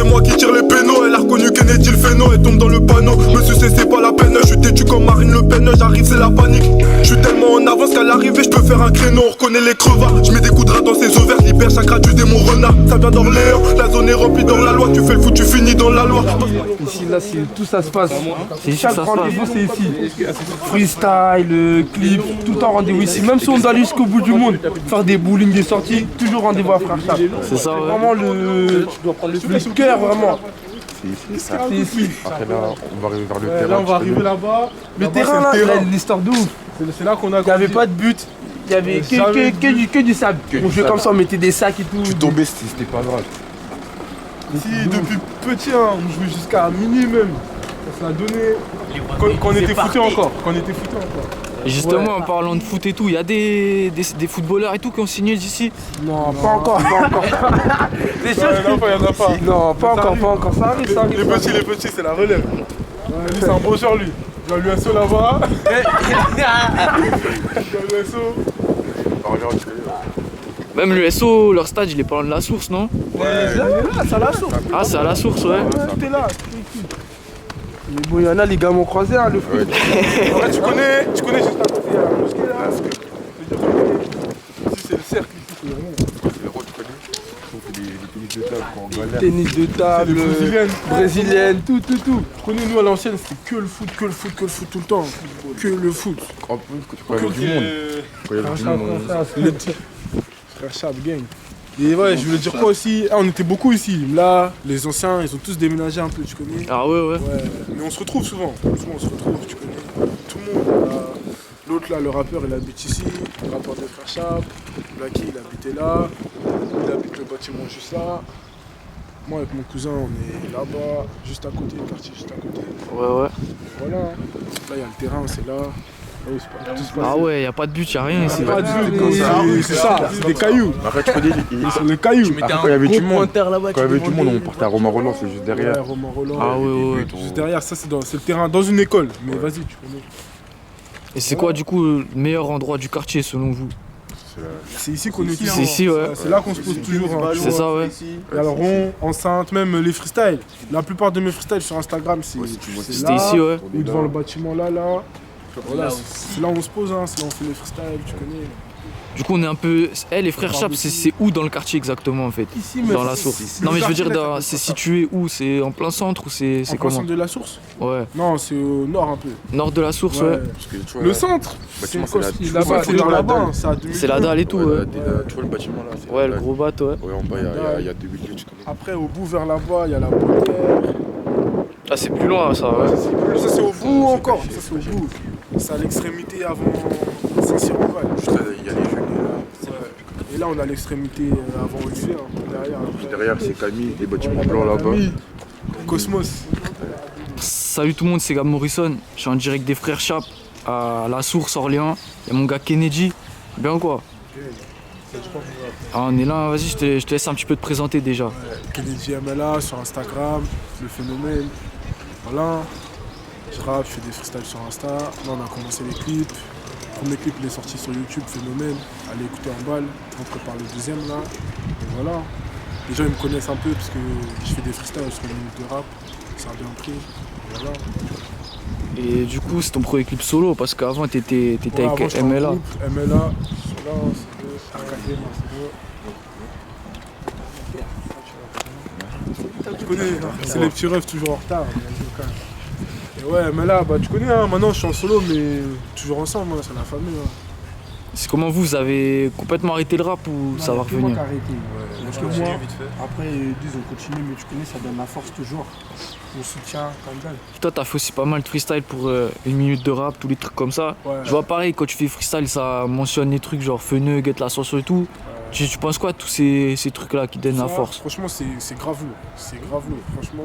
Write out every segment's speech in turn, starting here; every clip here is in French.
c'est moi qui tire les pénaux. Elle a reconnu Kennedy le phéno, elle tombe dans le panneau. Me sucer c'est pas la peine, je suis têtu comme Marine Le Pen. J'arrive c'est la panique, je suis tellement en avance qu'à l'arrivée je peux faire un créneau. On reconnaît les crevards, je mets des coups de rat dans ses ovaires. Libère chakra du démon renard, ça vient d'Orléans. La zone est remplie dans la loi, tu fais le foot, tu finis dans la loi. Ici là tout ça se passe. C'est chaque rendez-vous c'est ici. Freestyle, clip, tout le temps rendez-vous ici. Même si on doit aller jusqu'au bout du monde, faire des bowling, des sorties, toujours rendez-vous à Frère Chap. C'est ça, ouais. Vraiment le cœur vraiment. C'est ici. Après là, on va arriver vers le terrain. Là on va arriver là-bas. Le terrain là, l'histoire de ouf. C'est là qu'on a. Il n'y avait pas de but. Il y avait que du sable. On jouait comme ça, on mettait des sacs et tout. Tu tombais, c'était pas grave. Ici, depuis petit, hein, on jouait jusqu'à minuit même. Ça l'a donné. Quand on était foutés encore. Et justement, en parlant de foot et tout, il y a des footballeurs et tout qui ont signé d'ici. Non, pas encore. Des choses Il y en a pas. Non, pas encore. Ça arrive. Les petits, c'est la relève. Lui, c'est un beau joueur, lui. Il y a l'USO là-bas. Même le SO, leur stade, il est pas loin de la source, non? Ouais, c'est à la source. Ah, c'est à la source, ouais. Tout est là. Mais bon, il y en a, les gars m'ont croisé, hein, le foot. En fait, tu connais juste à côté, il y a la mosquée là. Ici, c'est le cercle, ici, c'est vraiment. Tennis de table, brésilienne, tout. Tu connais, nous à l'ancienne, c'était que le foot tout le temps. Que le foot. Quand il y avait du monde. Quand il y avait du monde. Frère Chap, gang. Et ouais, je voulais dire quoi aussi? On était beaucoup ici. Là, les anciens, ils ont tous déménagé un peu, tu connais? Ah ouais. Mais on se retrouve souvent. On se retrouve, tu connais. Tout le monde. L'autre là, le rappeur, il habite ici. Le rappeur de Frère Chap. Blacky, il habitait là. Il habite le bâtiment juste là. Moi, avec mon cousin, on est là-bas, juste à côté, le quartier juste à côté. Ouais. Voilà. Là, il y a le terrain, c'est là. Ah ouais, y a pas de but, y a rien ici. Pas de but, c'est ça, c'est des cailloux. Après, tu connais, Ils sont des cailloux. quand il y avait du monde, on partait à Romain Roland, c'est juste derrière. Ouais, Romain Roland. Ah ouais. Juste derrière, ça c'est le terrain dans une école. Mais vas-y, tu connais. Et c'est quoi du coup le meilleur endroit du quartier selon vous? C'est ici qu'on est. C'est ici, ouais. C'est là qu'on se pose toujours. C'est ça, ouais. Il y a le rond, enceinte, même les freestyles. La plupart de mes freestyles sur Instagram, c'est C'était ici, ouais. Ou devant le bâtiment là. Voilà, c'est là où on se pose, hein. C'est là où on fait les freestyles, tu connais. Du coup, on est un peu. Les frères Chap, c'est où dans le quartier exactement en fait? Ici, dans la source. Non, mais je veux dire, c'est situé où? C'est en plein centre ou c'est comment? En plein centre de la source? Ouais. Non, c'est au nord un peu. Nord de la source, ouais. Le centre, c'est là-bas, c'est dans la dalle. C'est la dalle et tout, ouais. Tu vois le bâtiment là? Ouais, le gros bateau, ouais. Ouais, en bas, il y a 2 milieux, tu connais. Après, au bout vers là-bas, il y a la Bretagne. Ah, c'est plus loin ça, ouais. Ça, c'est au bout encore. Ça, c'est au bout. C'est à l'extrémité avant Saint-Cyr-en-Val. Il y a les jeunes là. Et là, on a l'extrémité avant Olivier, derrière. Derrière, c'est Camille, les bâtiments blancs là-bas. Cosmos. Salut tout le monde, c'est Gab Morrison. Je suis en direct des frères Chap à la source Orléans. Il y a mon gars Kennedy. Bien ou quoi? Ah, on est là, vas-y, je te laisse un petit peu te présenter déjà. Kennedy MLA sur Instagram, le phénomène. Voilà. Je rappe, je fais des freestyles sur Insta. Là, on a commencé les clips. Le premier clip, il est sorti sur YouTube, Phénomène. Allez écouter en balle. On prépare le deuxième là. Et voilà. Les gens ils me connaissent un peu parce que je fais des freestyles sur une minute de rap. Ça a bien pris. Et voilà. Et du coup, c'est ton premier clip solo parce qu'avant, t'étais avec avant, MLA. MLA, celui-là, c'est le Arcadien, tu connais, c'est les petits rêves toujours en retard. Et ouais, mais là, bah, tu connais, hein, maintenant je suis en solo, mais toujours ensemble, hein, c'est la famille. Hein. C'est comment vous avez complètement arrêté le rap ou ça va revenir? Parce que moi, après ils disent on continue, mais tu connais, ça donne la force toujours. On soutient quand même. Toi, t'as fait aussi pas mal de freestyle pour une minute de rap, tous les trucs comme ça. Ouais. Je vois pareil, quand tu fais freestyle, ça mentionne des trucs genre Feneux, Get l'Ascension et tout. Tu penses quoi de tous ces trucs-là qui donnent la force? Franchement, c'est grave lourd. C'est grave lourd. Franchement,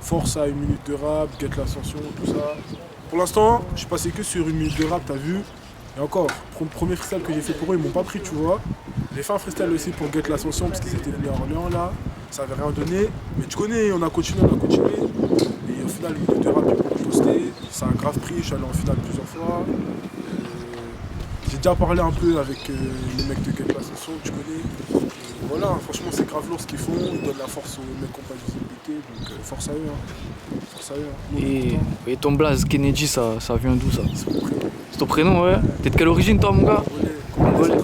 force à une minute de rap, Get l'Ascension, tout ça. Pour l'instant, je suis passé que sur une minute de rap, t'as vu. Et encore, le premier freestyle que j'ai fait pour eux, ils m'ont pas pris, tu vois. J'ai fait un freestyle aussi pour Get l'Ascension parce qu'ils étaient venus à Orléans là. Ça avait rien donné. Mais tu connais, on a continué. Et au final, une minute de rap, ils m'ont posté. Ça a grave pris. Je suis allé en finale plusieurs fois. J'ai déjà parlé un peu avec les mecs de Get Ascension, tu connais. Et voilà, franchement, c'est grave lourd ce qu'ils font. Ils donnent la force aux mecs qui n'ont pas de visibilité. Donc, force à eux. Hein. Force à eux. Hein. Nous, on est contents. Et ton blaze Kennedy, ça vient d'où ça? C'est mon prénom. C'est ton prénom, ouais? T'es de quelle origine, toi, mon gars? Congolais.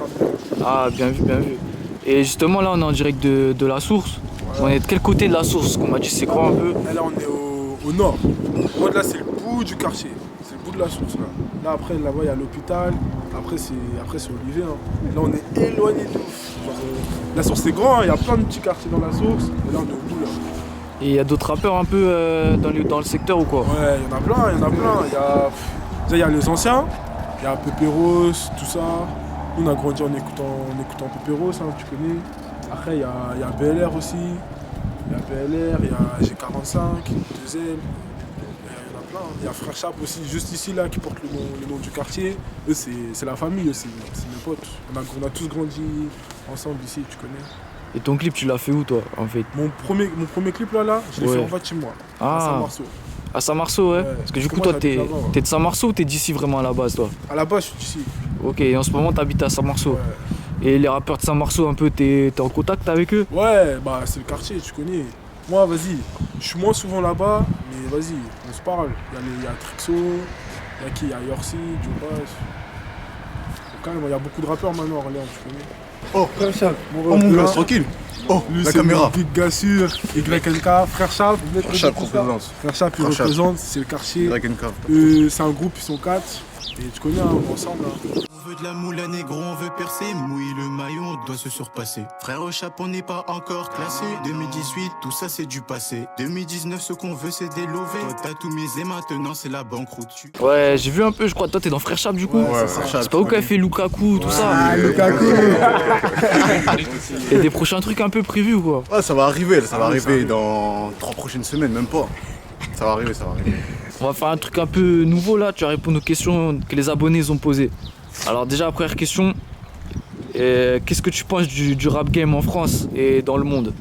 Ah, bien vu, bien vu. Et justement, là, on est en direct de la source. Ouais. On est de quel côté de la source? Qu'on m'a dit, c'est grand un peu. Là, on est au nord. Moi, là, c'est le bout du quartier. C'est le bout de la source, là. Là, après, là-bas, il y a l'hôpital. Après, c'est Olivier. Hein. Là, on est éloigné de ouf. Genre, la source, c'est grand. Il y a plein de petits quartiers dans la source. Et là, on est au bout, là. Et il y a d'autres rappeurs un peu dans le secteur ou quoi? Ouais, il y en a plein. Il y a les anciens. Il y a Pépéros, tout ça. Nous, on a grandi en écoutant Pépéros, hein, tu connais. Après, il y a BLR aussi. Il y a BLR, il y a G45, 2M. Il y en a plein. Il y a Frère Chap aussi, juste ici, là, qui porte le nom du quartier. Eux, c'est la famille aussi. C'est mes potes. On a tous grandi ensemble ici, tu connais. Et ton clip, tu l'as fait où, toi, en fait? Mon premier clip, là, je l'ai fait en bas de chez moi. À Saint-Marceau. À Saint-Marceau, ouais. Parce que du coup, toi, t'es de Saint-Marceau ou t'es d'ici vraiment à la base, toi? À la base, je suis d'ici. Ok, et en ce moment, t'habites à Saint-Marceau. Ouais. Et les rappeurs de Saint-Marceau, un peu, t'es en contact avec eux? Ouais, bah c'est le quartier, tu connais. Moi, vas-y, je suis moins souvent là-bas, mais vas-y, on se parle. Il y a Trixo, il y a qui? Il y a Yorsi, Jobas. Quand même, il y a beaucoup de rappeurs maintenant à Orléans, tu connais. Oh, frère Chap, mon gars, tranquille. Oh, lui, la c'est caméra. Big Gassure, YNK, Frère Chap. Frère Chap représente. Frère Chap, il représente, c'est le quartier. C'est un groupe, ils sont 4. Et tu connais, hein, ensemble. Hein. On veut de la moule à négro, on veut percer. Mouille le maillot, on doit se surpasser. Frère au Chap, on n'est pas encore classé. 2018, tout ça c'est du passé. 2019, ce qu'on veut c'est des lovés. Toi t'as tout misé, maintenant c'est la banqueroute. Ouais, j'ai vu un peu, je crois. Toi t'es dans Frère Chap du coup? Ouais, c'est pas où qu'a fait Lukaku, tout ça? Ah, Lukaku. Il y a des prochains trucs un peu prévus ou quoi? Ouais, ça va arriver, ça va arriver dans 3 prochaines semaines, même pas. Ça va arriver. On va faire un truc un peu nouveau là, tu vas répondre aux questions que les abonnés ont posées. Alors déjà, première question, qu'est-ce que tu penses du rap game en France et dans le monde?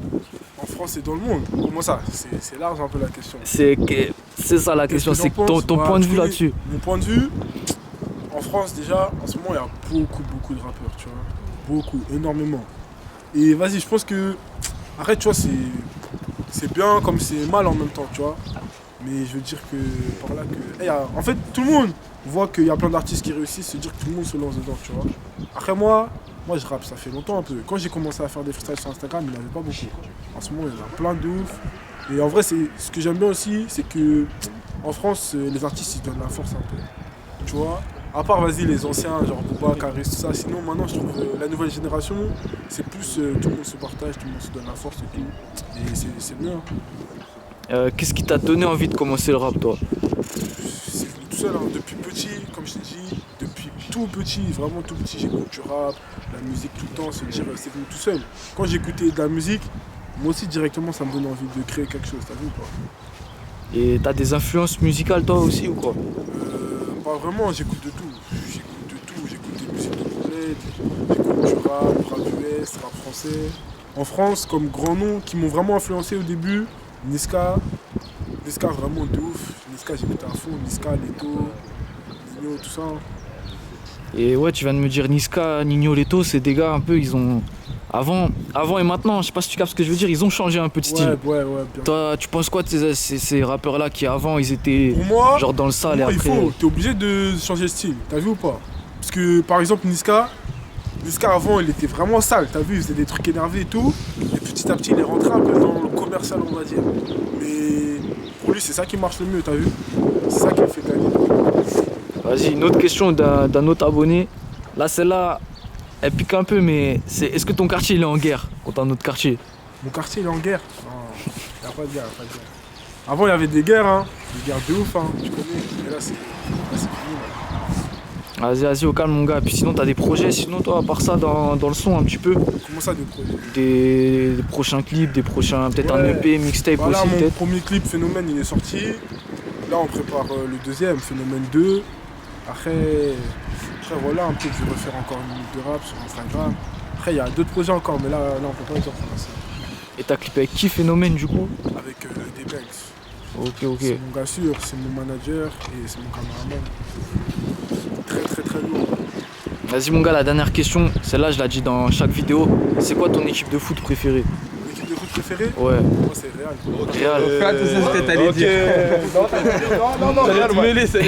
En France et dans le monde? Comment ça? C'est large un peu la question. C'est ça la question, c'est ton point de vue là-dessus. Mon point de vue, en France déjà, en ce moment il y a beaucoup de rappeurs, tu vois. Beaucoup, énormément. Et vas-y, je pense que, arrête, tu vois, c'est bien comme c'est mal en même temps, tu vois. Mais je veux dire que par là que. En fait, tout le monde voit qu'il y a plein d'artistes qui réussissent, se dire que tout le monde se lance dedans, tu vois. Après moi je rappe, ça fait longtemps un peu. Quand j'ai commencé à faire des freestyles sur Instagram, il n'y en avait pas beaucoup. En ce moment, il y en a plein de ouf. Et en vrai, ce que j'aime bien aussi, c'est que en France, les artistes ils donnent la force un peu. Tu vois. À part, vas-y, les anciens, genre Booba, Caris, tout ça. Sinon, maintenant, je trouve la nouvelle génération, c'est plus tout le monde se partage, tout le monde se donne la force et tout. Et c'est bien. Qu'est-ce qui t'a donné envie de commencer le rap, toi? C'est venu tout seul, hein. Depuis petit, comme je t'ai dit, depuis tout petit, vraiment tout petit, j'écoute du rap, la musique tout le temps, se dire c'est venu tout seul. Quand j'écoutais de la musique, moi aussi directement ça me donnait envie de créer quelque chose, t'as vu quoi. Et t'as des influences musicales toi aussi ou quoi? Pas vraiment, j'écoute de tout. J'écoute des musiques de complète, j'écoute du rap US, rap français. En France, comme grands noms qui m'ont vraiment influencé au début, Niska vraiment de ouf. Niska j'écoutais à fond, Niska, Leto, Nino, tout ça. Et ouais, tu viens de me dire Niska, Nino, Leto, c'est des gars un peu, ils ont... Avant et maintenant, je sais pas si tu captes ce que je veux dire, ils ont changé un peu de style. Ouais, bien. Toi, tu penses quoi de ces rappeurs-là qui avant, ils étaient pour moi, genre dans le sale et après... T'es obligé de changer de style, t'as vu ou pas? Parce que par exemple Niska avant il était vraiment sale, t'as vu, il faisait des trucs énervés et tout. Et petit à petit il est rentré un peu dans le commercial on va dire. Mais pour lui c'est ça qui marche le mieux, t'as vu? C'est ça qui le fait gagner. Vas-y, une autre question d'un autre abonné. Là celle-là, elle pique un peu mais est-ce que ton quartier il est en guerre contre un autre quartier? Mon quartier il est en guerre? Non, y a pas de guerre, Avant il y avait des guerres, hein. Des guerres de ouf, hein, tu connais. Mais là c'est fini. Vas-y, au calme mon gars. Puis sinon t'as des projets, sinon toi à part ça dans le son un petit peu? Comment ça des projets? Des prochains clips, peut-être un EP, mixtape voilà, aussi peut-être. Mon premier clip Phénomène il est sorti. Là on prépare le deuxième, Phénomène 2. Après voilà, un peu je vais refaire encore une minute de rap sur Instagram. Après il y a d'autres projets encore, mais là on peut pas dire pour l'instant. Et t'as clippé avec qui Phénomène du coup? Avec des Banks. Ok. C'est mon gars sûr, c'est mon manager et c'est mon caméraman. Très lourd. Vas-y mon gars, la dernière question, celle-là je l'ai dit dans chaque vidéo. C'est quoi ton équipe de foot préférée? Mon équipe de foot préférée? Ouais. Moi, c'est Real. Real. Tu sais ce que t'allais dire. Non, T'allais te mêler, c'est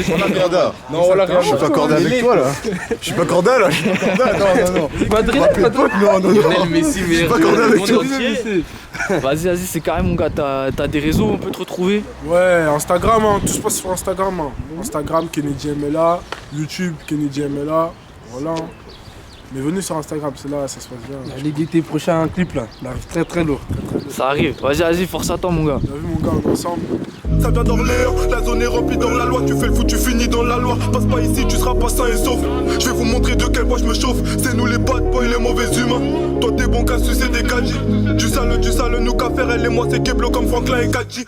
Non, je suis pas cordé avec toi là. Je suis pas cordé là. Non. Madrid, Non. Lionel Messi, meilleur pas joueur cordé du avec monde toi. entier. Vas-y, c'est carré mon gars, t'as des réseaux, on peut te retrouver? Ouais, Instagram, hein, tout se passe sur Instagram. Hein. Instagram, Kennedy MLA, YouTube, Kennedy MLA, voilà. Mais venez sur Instagram, c'est là, ça se passe bien. Les guettés, prochain clip là, il arrive très très lourd. Ça arrive, vas-y, force à toi mon gars. T'as vu mon gars, on est ensemble. Ça vient d'Orléans, la zone est remplie dans la loi. Tu fais le foot, tu finis dans la loi. Passe pas ici, tu seras pas sain et sauf. Je vais vous montrer de quel bois je me chauffe. C'est nous les bad boys, les mauvais humains. Toi t'es bon qu'à sucer des gadgets. Du sale, nous qu'à faire, elle et moi c'est Keblo comme Franklin et Kadji.